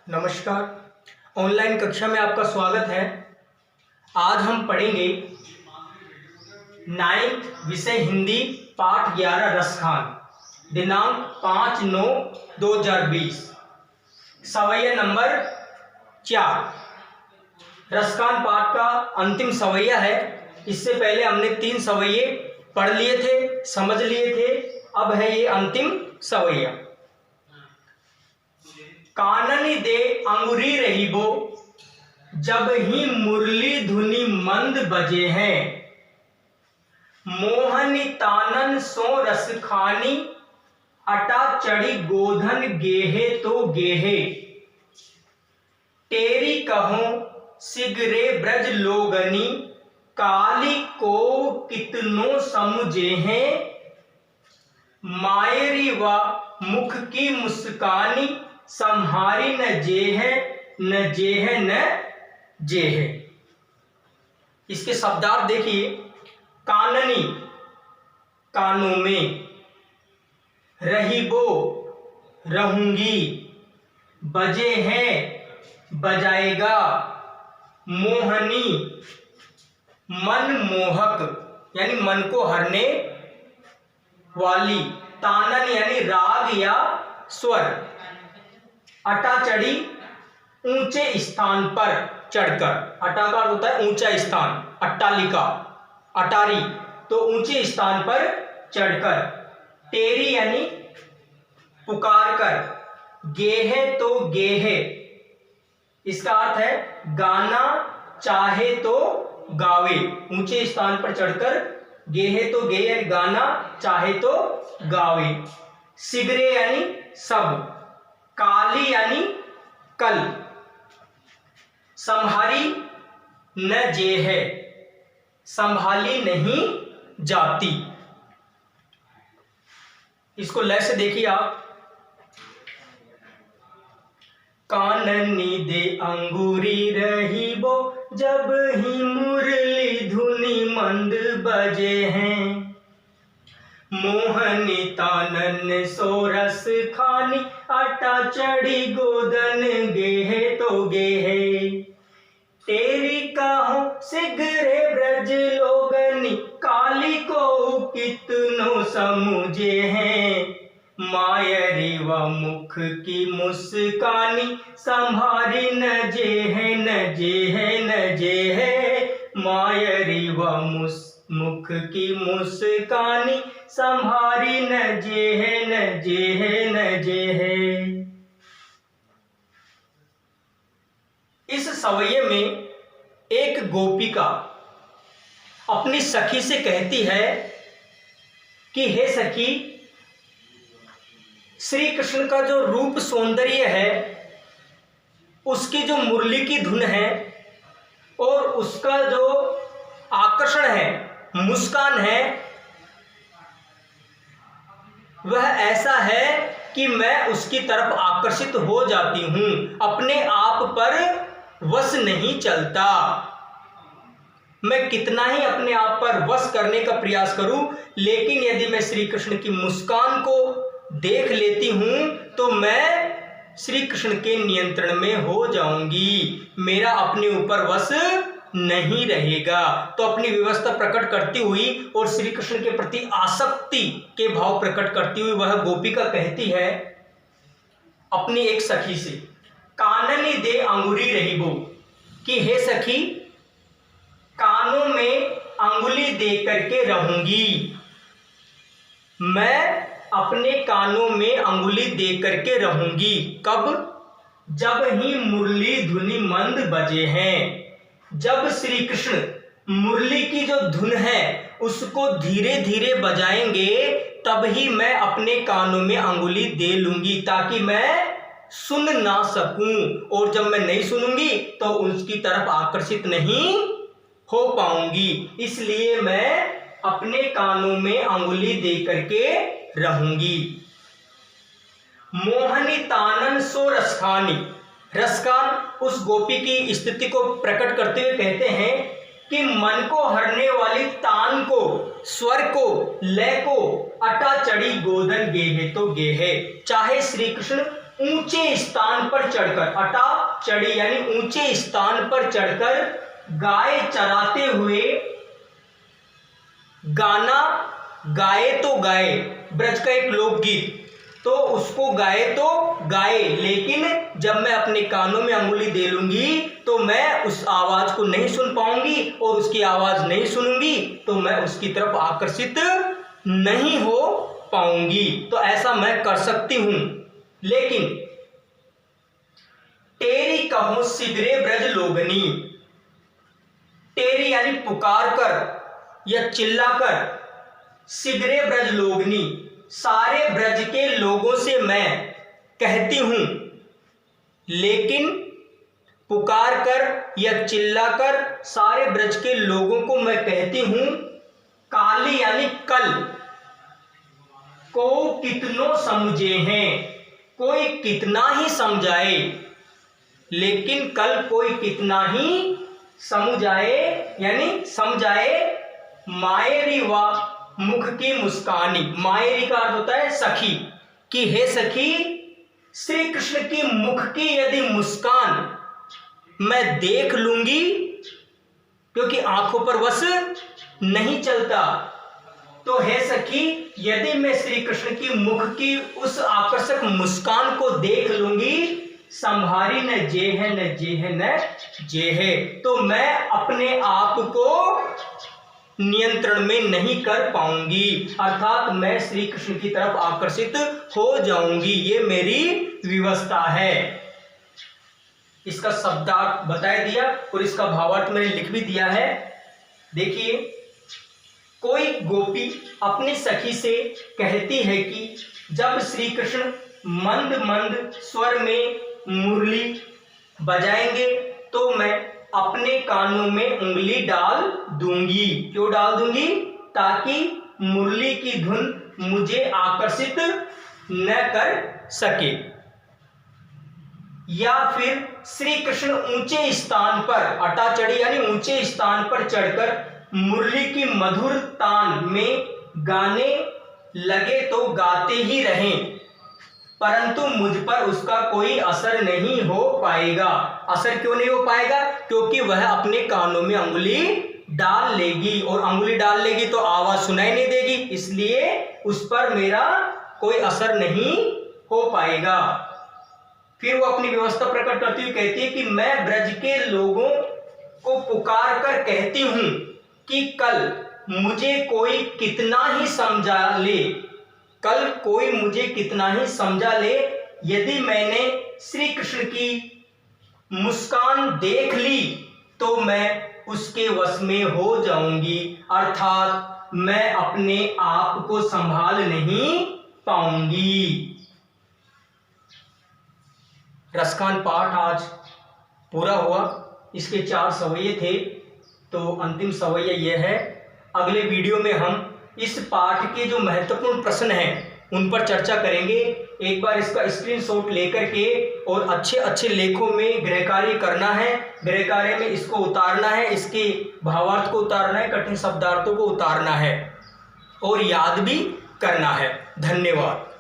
नमस्कार, ऑनलाइन कक्षा में आपका स्वागत है। आज हम पढ़ेंगे 9th विषय हिंदी पाठ 11 रसखान, दिनांक 5/9/2020, सवैया नंबर 4। रसखान पाठ का अंतिम सवैया है। इससे पहले हमने 3 सवैये पढ़ लिए थे, समझ लिए थे। अब है ये अंतिम सवैया। काननी दे अंगुरी रहीबो, जब ही मुरली धुनि मंद बजे हैं। मोहनी तानन सो रस खानी, अटा चढ़ी गोधन गेहे तो गेहे। तेरी कहो सिगरे ब्रज लोगनी, काली को कितनो समुझे हैं। मायरी व मुख की मुस्कानी, संहारी न जे है न जे है न जे है। इसके शब्दार्थ देखिए। काननी कानों में, रहीबो रहूंगी, बजे हैं बजाएगा, मोहनी मन मोहक यानी मन को हरने वाली, तानन यानी राग या स्वर, अटा चढ़ी ऊंचे स्थान पर चढ़कर। अटा का अर्थ होता है ऊंचा स्थान, अट्टालिका, अटारी, तो ऊंचे स्थान पर चढ़कर। तेरी यानी पुकार कर, गेहे तो गेहे, इसका अर्थ है गाना चाहे तो गावे। ऊंचे स्थान पर चढ़कर गेहे तो गेहे यानी गाना चाहे तो गावे। सिगरे यानी सब, काली यानी कल, संभारी न जे है, संभाली नहीं जाती। इसको लय से देखिए आप। काननी दे अंगूरी रहीबो, जब ही मुरली धुनि मंद बजे हैं। मोहनी तानन सो रस खानी, आटा चढ़ी गोदन गेहे तो गेहे। तेरी कहो सिगरे ब्रज लोगनी, काली को कितनो समुझे हैं। मायरी व मुख की मुस्कानी, संभारी न जे है न जे है न जे है। मायरी व मुख की मुस्कानी, संभारी न जे है न जे है न जे है। इस सवैये में एक गोपिका अपनी सखी से कहती है कि हे सखी, श्री कृष्ण का जो रूप सौंदर्य है, उसकी जो मुरली की धुन है और उसका जो आकर्षण है, मुस्कान है, वह ऐसा है कि मैं उसकी तरफ आकर्षित हो जाती हूं, अपने आप पर वश नहीं चलता। मैं कितना ही अपने आप पर वश करने का प्रयास करूं, लेकिन यदि मैं श्री कृष्ण की मुस्कान को देख लेती हूं तो मैं श्री कृष्ण के नियंत्रण में हो जाऊंगी, मेरा अपने ऊपर वश नहीं रहेगा। तो अपनी व्यवस्था प्रकट करती हुई और श्री कृष्ण के प्रति आसक्ति के भाव प्रकट करती हुई वह गोपिका कहती है अपनी एक सखी से, काननी दे अंगुरी रहीबो, कि हे सखी, कानों में अंगुली दे करके रहूंगी। मैं अपने कानों में अंगुली दे करके रहूंगी। कब? जब ही मुरली धुनि मंद बजे हैं। जब श्री कृष्ण मुरली की जो धुन है उसको धीरे धीरे बजाएंगे, तब ही मैं अपने कानों में अंगुली दे लूंगी, ताकि मैं सुन ना सकूं। और जब मैं नहीं सुनूंगी तो उसकी तरफ आकर्षित नहीं हो पाऊंगी। इसलिए मैं अपने कानों में अंगुली दे करके रहूंगी। मोहनी तानन सो रसखानी, रसखान उस गोपी की स्थिति को प्रकट करते हुए कहते हैं कि मन को हरने वाली तान को स्वर को, लय को, अटा चढ़ी गोधन गेहे तो गेहे। चाहे श्री कृष्ण ऊंचे स्थान पर चढ़कर, अटा चढ़ी यानी ऊंचे स्थान पर चढ़कर गाय चराते हुए गाना गाए तो गाए, ब्रज का एक लोकगीत, तो उसको गाए तो गाए, लेकिन जब मैं अपने कानों में अंगुली दे लूंगी तो मैं उस आवाज को नहीं सुन पाऊंगी, और उसकी आवाज नहीं सुनूंगी तो मैं उसकी तरफ आकर्षित नहीं हो पाऊंगी। तो ऐसा मैं कर सकती हूं। लेकिन टेरी कहो सिगरे ब्रज लोगनी, टेरी यानी पुकार कर या चिल्लाकर, सिगरे ब्रज लोगनी, सारे ब्रज के लोगों से मैं कहती हूं, लेकिन पुकार कर या चिल्लाकर सारे ब्रज के लोगों को मैं कहती हूं, काली यानी कल, को कितनों समझे हैं, कोई कितना ही समझाए, लेकिन कल कोई कितना ही समझाए यानी समझाए, मायरी वा मुख की मुस्कानी, मायरी का अर्थ होता है सखी, कि हे सखी श्री कृष्ण की मुख की यदि मुस्कान मैं देख लूंगी, क्योंकि आंखों पर वश नहीं चलता, तो हे सखी यदि मैं श्री कृष्ण की मुख की उस आकर्षक मुस्कान को देख लूंगी, संभारी न जे है न जे है न जे है, तो मैं अपने आप को नियंत्रण में नहीं कर पाऊंगी, अर्थात मैं श्री कृष्ण की तरफ आकर्षित हो जाऊंगी। ये मेरी व्यवस्था है। इसका शब्दार्थ बता दिया और इसका भावार्थ मैंने लिख भी दिया है। देखिए, कोई गोपी अपनी सखी से कहती है कि जब श्री कृष्ण मंद मंद स्वर में मुरली बजाएंगे तो मैं अपने कानों में उंगली डाल दूंगी। क्यों डाल दूंगी? ताकि मुरली की धुन मुझे आकर्षित न कर सके। या फिर श्री कृष्ण ऊंचे स्थान पर, अटा चढ़ी यानी ऊंचे स्थान पर चढ़कर मुरली की मधुर तान में गाने लगे तो गाते ही रहें, परंतु मुझ पर उसका कोई असर नहीं हो पाएगा। असर क्यों नहीं हो पाएगा? क्योंकि वह अपने कानों में अंगुली डाल लेगी, और अंगुली डाल लेगी तो आवाज सुनाई नहीं देगी, इसलिए उस पर मेरा कोई असर नहीं हो पाएगा। फिर वो अपनी व्यवस्था प्रकट करती हुई कहती है कि मैं ब्रज के लोगों को पुकार कर कहती हूं कि कल मुझे कोई कितना ही समझा ले, कल कोई मुझे कितना ही समझा ले, यदि मैंने श्री कृष्ण की मुस्कान देख ली तो मैं उसके वश में हो जाऊंगी, अर्थात मैं अपने आप को संभाल नहीं पाऊंगी। रसखान पाठ आज पूरा हुआ। इसके 4 सवैये थे, तो अंतिम सवैया यह है। अगले वीडियो में हम इस पाठ के जो महत्वपूर्ण प्रश्न हैं उन पर चर्चा करेंगे। एक बार इसका स्क्रीनशॉट लेकर के और अच्छे अच्छे लेखों में गृह कार्य करना है, गृह कार्य में इसको उतारना है, इसके भावार्थ को उतारना है, कठिन शब्दार्थों को उतारना है और याद भी करना है। धन्यवाद।